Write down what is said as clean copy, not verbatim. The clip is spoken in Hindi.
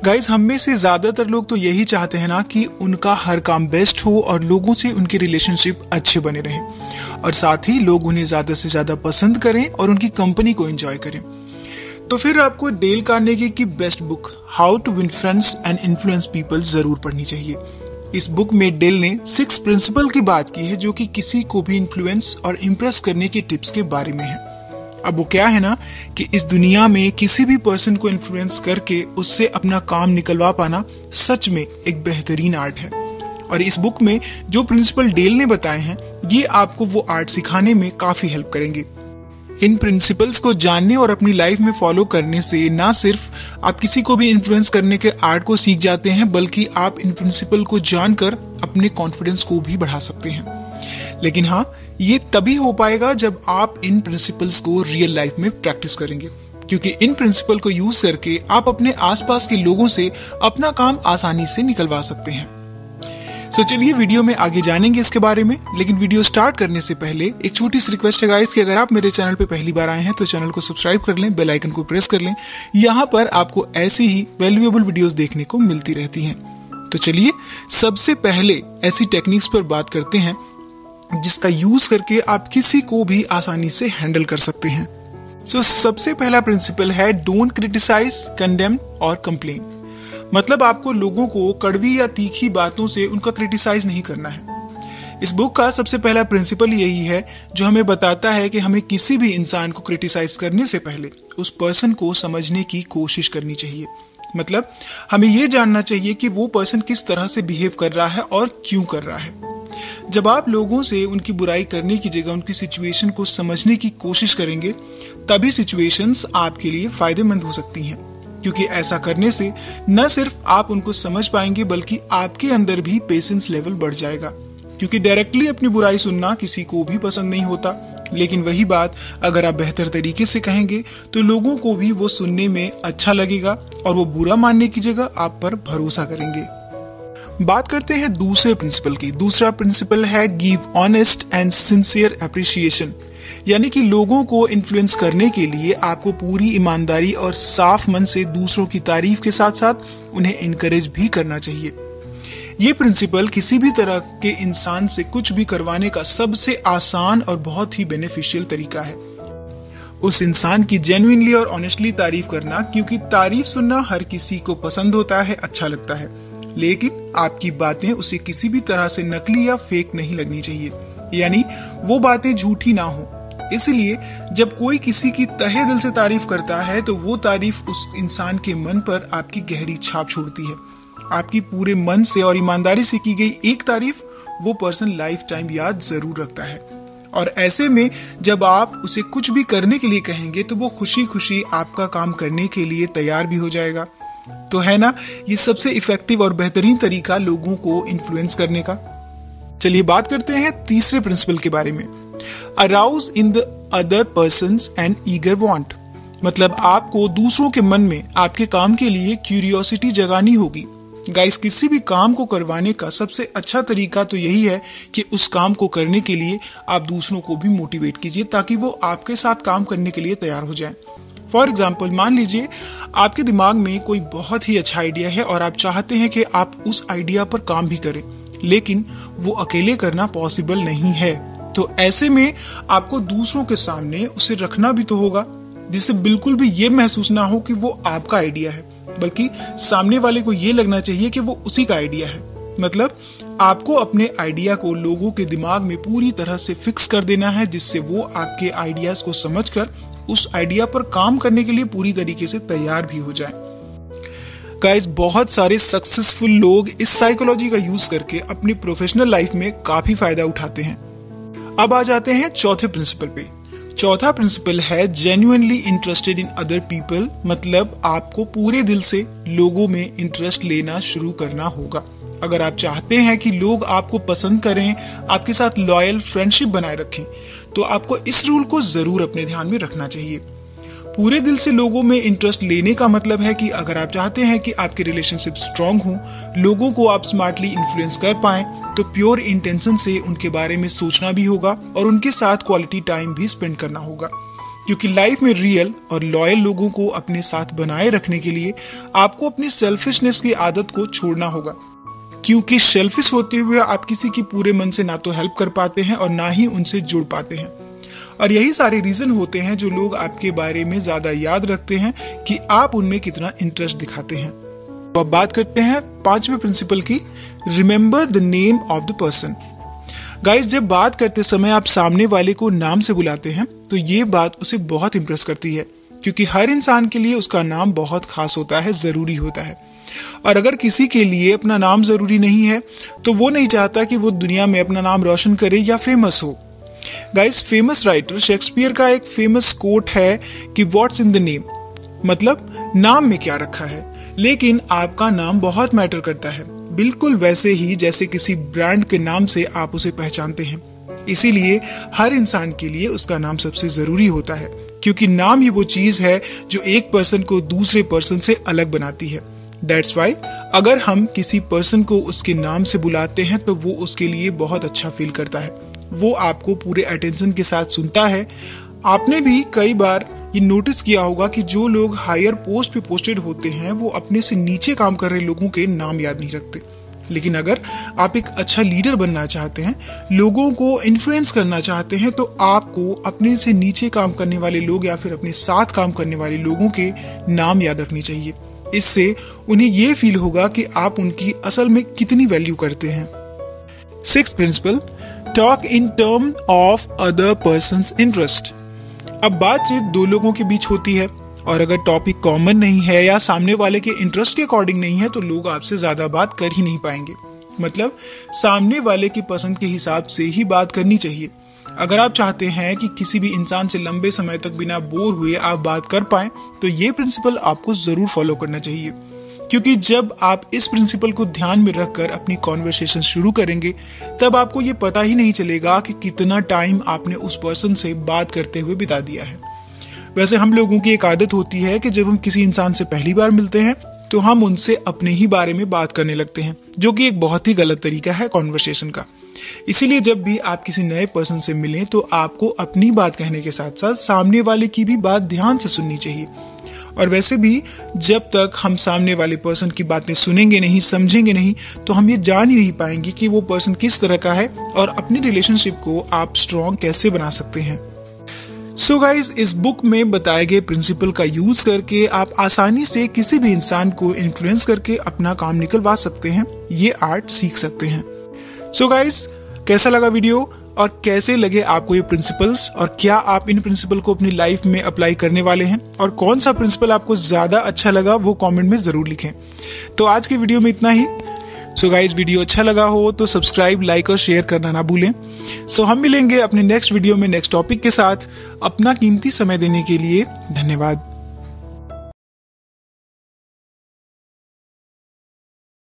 गाइस, हम में से ज्यादातर लोग तो यही चाहते हैं ना कि उनका हर काम बेस्ट हो और लोगों से उनके रिलेशनशिप अच्छे बने रहें और साथ ही लोग उन्हें ज्यादा से ज्यादा पसंद करें और उनकी कंपनी को एंजॉय करें। तो फिर आपको डेल कार्नेगी की best book how to win friends and influence people जरूर पढ़नी चाहिए। इस बुक में डेल ने 6 प्रिंसिपल की बात की है जो कि किसी को भी इन्फ्लुएंस और इम्प्रेस करने के टिप्स के बारे में है। अब वो क्या है ना कि इस दुनिया में किसी भी पर्सन को इन्फ्लुएंस करके उससे अपना काम निकलवा पाना सच में एक बेहतरीन आर्ट है। और इस बुक में जो प्रिंसिपल डेल ने बताए हैं ये आपको वो आर्ट सिखाने में काफी हेल्प करेंगे। इन प्रिंसिपल्स को जानने और अपनी लाइफ में फॉलो करने से ना सिर्फ आप किसी को भी इन्फ्लुएंस करने के आर्ट को सीख जाते हैं बल्कि आप इन प्रिंसिपल को जानकर अपने कॉन्फिडेंस को भी बढ़ा सकते हैं। लेकिन हाँ, ये तभी हो पाएगा जब आप इन प्रिंसिपल्स को रियल लाइफ में प्रैक्टिस करेंगे, क्योंकि इन प्रिंसिपल को यूज करके आप अपने आसपास के लोगों से अपना काम आसानी से निकलवा सकते हैं। तो चलिए वीडियो में आगे जानेंगे इसके बारे में, लेकिन वीडियो स्टार्ट करने से पहले एक छोटी सी रिक्वेस्ट है गाइस कि अगर आप मेरे चैनल पे पहली बार आए हैं तो चैनल को सब्सक्राइब कर लें, बेल आइकन को प्रेस कर लें। यहाँ पर आपको ऐसी ही वैल्यूएबल वीडियोस देखने को मिलती रहती हैं। तो चलिए सबसे पहले ऐसी टेक्निक्स पर बात करते हैं जिसका यूज करके आप किसी को भी आसानी से हैंडल कर सकते हैं। सबसे पहला प्रिंसिपल है डोंट क्रिटिसाइज, कंडेम और कंप्लेन। मतलब आपको लोगों को कड़वी या तीखी बातों से उनका क्रिटिसाइज नहीं करना है। इस बुक का सबसे पहला प्रिंसिपल यही है जो हमें बताता है कि हमें किसी भी इंसान को क्रिटिसाइज करने से पहले उस पर्सन को समझने की कोशिश करनी चाहिए। मतलब हमें यह जानना चाहिए कि वो पर्सन किस तरह से बिहेव कर रहा है और क्यों कर रहा है। जब आप लोगों से उनकी बुराई करने की जगह उनकी सिचुएशन को समझने की कोशिश करेंगे तभी सिचुएशंस आपके लिए फायदेमंद हो सकती हैं, क्योंकि ऐसा करने से न सिर्फ आप उनको समझ पाएंगे बल्कि आपके अंदर भी पेशेंस लेवल बढ़ जाएगा, क्योंकि डायरेक्टली अपनी बुराई सुनना किसी को भी पसंद नहीं होता। लेकिन वही बात अगर आप बेहतर तरीके से कहेंगे तो लोगों को भी वो सुनने में अच्छा लगेगा और वो बुरा मानने की जगह आप पर भरोसा करेंगे। बात करते हैं दूसरे प्रिंसिपल की। दूसरा प्रिंसिपल है give honest and sincere appreciation, यानी कि लोगों को इन्फ्लुएंस करने के लिए आपको पूरी ईमानदारी और साफ मन से दूसरों की तारीफ के साथ साथ उन्हें इनकरेज भी करना चाहिए। ये प्रिंसिपल किसी भी तरह के इंसान से कुछ भी करवाने का सबसे आसान और बहुत ही बेनिफिशियल तरीका है। उस इंसान की जेन्युइनली और ऑनेस्टली तारीफ करना, क्योंकि तारीफ सुनना हर किसी को पसंद होता है, अच्छा लगता है, लेकिन आपकी बातें उसे किसी भी तरह से नकली या फेक नहीं लगनी चाहिए, यानी वो बातें झूठी ना हो। इसलिए जब कोई किसी की तहे दिल से तारीफ करता है तो वो तारीफ उस इंसान के मन पर आपकी गहरी छाप छोड़ती है। आपकी पूरे मन से और ईमानदारी से की गई एक तारीफ वो पर्सन लाइफ टाइम याद जरूर रखता है। और ऐसे में जब आप उसे कुछ भी करने के लिए कहेंगे तो वो खुशी खुशी आपका काम करने के लिए तैयार भी हो जाएगा। तो है ना, ये सबसे इफेक्टिव और बेहतरीन तरीका लोगों को इन्फ्लुएंस करने का। चलिए बात करते हैं तीसरे प्रिंसिपल के बारे में, arouse in the other persons and eager want. मतलब आपको दूसरों के मन में आपके काम के लिए क्यूरियोसिटी जगानी होगी। गाइस, किसी भी काम को करवाने का सबसे अच्छा तरीका तो यही है कि उस काम को करने के लिए आप दूसरों को भी मोटिवेट कीजिए ताकि वो आपके साथ काम करने के लिए तैयार हो जाएं। फॉर एग्जाम्पल, मान लीजिए आपके दिमाग में कोई बहुत ही अच्छा आइडिया है और आप चाहते हैं कि आप उस आइडिया पर काम भी करें, लेकिन वो अकेले करना पॉसिबल नहीं है। तो ऐसे में आपको दूसरों के सामने उसे रखना भी तो होगा, जिससे बिल्कुल भी ये महसूस ना हो कि वो आपका आइडिया है, बल्कि सामने वाले को ये लगना चाहिए कि वो उसी का आइडिया है। मतलब आपको अपने आइडिया को लोगों के दिमाग में पूरी तरह से फिक्स कर देना है, जिससे वो आपके आइडियाज को समझकर उस आइडिया पर काम करने के लिए पूरी तरीके से तैयार भी हो जाए। गाइस, बहुत सारे सक्सेसफुल लोग इस साइकोलॉजी का यूज करके अपनी प्रोफेशनल लाइफ में काफी फायदा उठाते हैं। अब आ जाते हैं चौथे प्रिंसिपल पे। चौथा प्रिंसिपल है genuinely interested in other people. मतलब आपको पूरे दिल से लोगों में इंटरेस्ट लेना शुरू करना होगा। अगर आप चाहते हैं कि लोग आपको पसंद करें, आपके साथ लॉयल फ्रेंडशिप बनाए रखें, तो आपको इस रूल को जरूर अपने ध्यान में रखना चाहिए। पूरे दिल से लोगों में इंटरेस्ट लेने का मतलब है कि अगर आप चाहते हैं कि आपके रिलेशनशिप स्ट्रांग हो, लोगों को आप स्मार्टली इन्फ्लुएंस कर पाएं, तो प्योर इंटेंशन से उनके बारे में सोचना भी होगा और उनके साथ क्वालिटी टाइम भी स्पेंड करना होगा। क्योंकि लाइफ में रियल और लॉयल लोगों को अपने साथ बनाए रखने के लिए आपको अपनी सेल्फिशनेस की आदत को छोड़ना होगा, क्योंकि सेल्फिश होते हुए आप किसी की पूरे मन से ना तो हेल्प कर पाते हैं और ना ही उनसे जुड़ पाते हैं। और यही सारे रीजन होते हैं जो लोग आपके बारे में ज्यादा याद रखते हैं कि आप उनमें कितना इंटरेस्ट दिखाते हैं। तो अब बात करते हैं 5वें प्रिंसिपल की, remember the name of the person. Guys, जब बात करते समय आप सामने वाले को नाम से बुलाते हैं तो ये बात उसे बहुत इंप्रेस करती है, क्योंकि हर इंसान के लिए उसका नाम बहुत खास होता है, जरूरी होता है। और अगर किसी के लिए अपना नाम जरूरी नहीं है तो वो नहीं चाहता कि वो दुनिया में अपना नाम रोशन करे या फेमस हो। गाइस, फेमस राइटर शेक्सपियर का एक फेमस कोट है कि व्हाट्स इन द नेम, मतलब नाम में क्या रखा है, लेकिन आपका नाम बहुत मैटर करता है, बिल्कुल वैसे ही जैसे किसी ब्रांड के नाम से आप उसे पहचानते हैं। इसीलिए हर इंसान के लिए उसका नाम सबसे जरूरी होता है, क्योंकि नाम ही वो चीज है जो एक पर्सन को दूसरे पर्सन से अलग बनाती है। दैट्स वाई अगर हम किसी पर्सन को उसके नाम से बुलाते हैं तो वो उसके लिए बहुत अच्छा फील करता है, वो आपको पूरे अटेंशन के साथ सुनता है। आपने भी कई बार ये नोटिस किया होगा कि जो लोग हायर पोस्ट पे पोस्टेड होते हैं वो अपने से नीचे काम कर रहे लोगों के नाम याद नहीं रखते। लेकिन अगर आप एक अच्छा लीडर बनना चाहते हैं, लोगों को इन्फ्लुएंस करना चाहते हैं, तो आपको अपने से नीचे काम करने वाले लोग या फिर अपने साथ काम करने वाले लोगों के नाम याद रखने चाहिए। इससे उन्हें ये फील होगा कि आप उनकी असल में कितनी वैल्यू करते हैं। 6th principle, talk in term of other persons interest. अब बातचीत दो लोगों के बीच होती है और अगर टॉपिक कॉमन नहीं है या सामने वाले के इंटरेस्ट के अकॉर्डिंग नहीं है तो लोग आपसे ज्यादा बात कर ही नहीं पाएंगे। मतलब सामने वाले की पसंद के हिसाब से ही बात करनी चाहिए। अगर आप चाहते हैं कि किसी भी इंसान से लंबे समय तक बिना बोर हुए आप बात कर पाएं तो ये प्रिंसिपल आपको जरूर फॉलो करना चाहिए, क्योंकि जब आप इस प्रिंसिपल को ध्यान में रखकर अपनी कॉन्वर्सेशन शुरू करेंगे तब आपको ये पता ही नहीं चलेगा कि कितना टाइम आपने उस पर्सन से बात करते हुए बिता दिया है। वैसे हम लोगों की एक आदत होती है कि जब हम किसी इंसान से पहली बार मिलते हैं तो हम उनसे अपने ही बारे में बात करने लगते हैं, जो कि एक बहुत ही गलत तरीका है कॉन्वर्सेशन का। इसीलिए जब भी आप किसी नए पर्सन से मिलें तो आपको अपनी बात कहने के साथ साथ सामने वाले की भी बात ध्यान से सुननी चाहिए। और वैसे भी जब तक हम सामने वाले पर्सन की बातें सुनेंगे नहीं, समझेंगे नहीं, तो हम ये जान ही नहीं पाएंगे कि वो पर्सन किस तरह का है और अपनी रिलेशनशिप को आप स्ट्रॉन्ग कैसे बना सकते हैं। सो गाइज, इस बुक में बताए गए प्रिंसिपल का यूज करके आप आसानी से किसी भी इंसान को इन्फ्लुएंस करके अपना काम निकलवा सकते हैं, ये आर्ट सीख सकते हैं। सो गाइज, कैसा लगा वीडियो और कैसे लगे आपको ये प्रिंसिपल्स, और क्या आप इन प्रिंसिपल को अपनी लाइफ में अप्लाई करने वाले हैं, और कौन सा प्रिंसिपल आपको ज्यादा अच्छा लगा वो कमेंट में जरूर लिखें। तो आज के वीडियो में इतना ही। सो गाइज, वीडियो अच्छा लगा हो तो सब्सक्राइब, लाइक और शेयर करना ना भूलें। सो हम मिलेंगे अपने नेक्स्ट वीडियो में नेक्स्ट टॉपिक के साथ। अपना कीमती समय देने के लिए धन्यवाद।